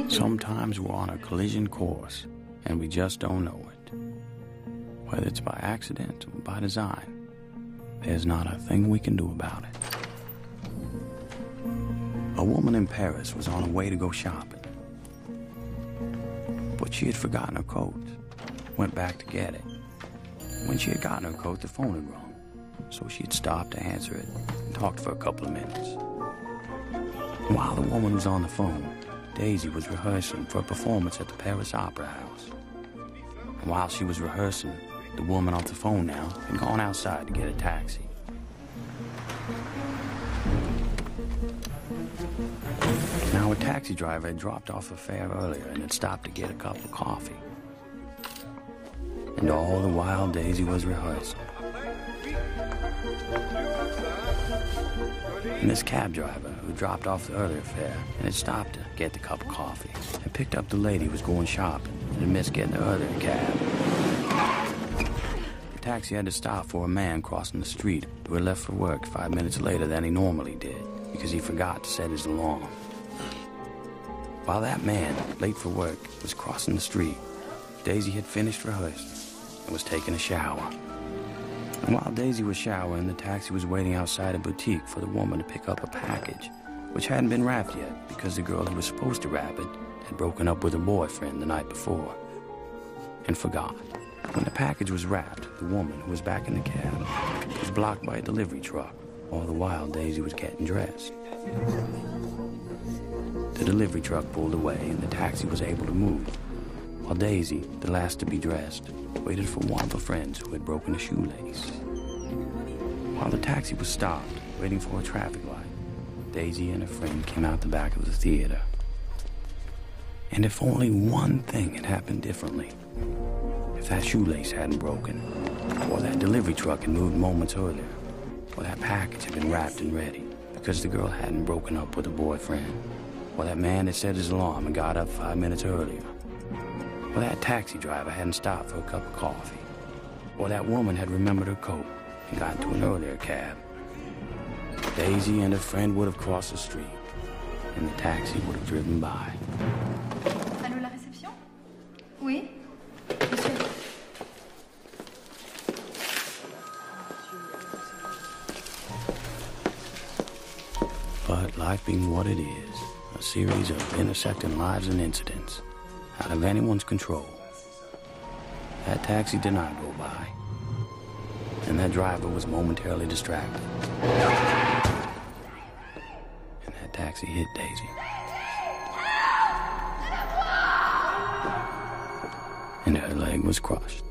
Sometimes we're on a collision course, and we just don't know it. Whether it's by accident or by design, there's not a thing we can do about it. A woman in Paris was on her way to go shopping, but she had forgotten her coat. Went back to get it. When she had gotten her coat, the phone had rung, so she had stopped to answer it and talked for a couple of minutes. While the woman was on the phone, Daisy was rehearsing for a performance at the Paris Opera House. And while she was rehearsing, the woman off the phone now had gone outside to get a taxi. Now, a taxi driver had dropped off a fare earlier and had stopped to get a cup of coffee. And all the while, Daisy was rehearsing. And this cab driver, who dropped off the earlier fare and had stopped to get the cup of coffee, had picked up the lady who was going shopping and had missed getting the earlier cab. The taxi had to stop for a man crossing the street who had left for work 5 minutes later than he normally did because he forgot to set his alarm. While that man, late for work, was crossing the street, Daisy had finished rehearsing and was taking a shower. And while Daisy was showering, the taxi was waiting outside a boutique for the woman to pick up a package, which hadn't been wrapped yet because the girl who was supposed to wrap it had broken up with her boyfriend the night before and forgot. When the package was wrapped, the woman, who was back in the cab, was blocked by a delivery truck. All the while, Daisy was getting dressed. The delivery truck pulled away and the taxi was able to move, while Daisy, the last to be dressed, waited for one of her friends who had broken a shoelace. While the taxi was stopped, waiting for a traffic light, Daisy and her friend came out the back of the theater. And if only one thing had happened differently, if that shoelace hadn't broken, or that delivery truck had moved moments earlier, or that package had been wrapped and ready because the girl hadn't broken up with her boyfriend, or that man had set his alarm and got up 5 minutes earlier, or that taxi driver hadn't stopped for a cup of coffee, or that woman had remembered her coat and got into an earlier cab, Daisy and her friend would have crossed the street, and the taxi would have driven by. Allô, la réception? Oui? Monsieur. But life being what it is, a series of intersecting lives and incidents, out of anyone's control, that taxi did not go by, and that driver was momentarily distracted, and that taxi hit Daisy, and her leg was crushed.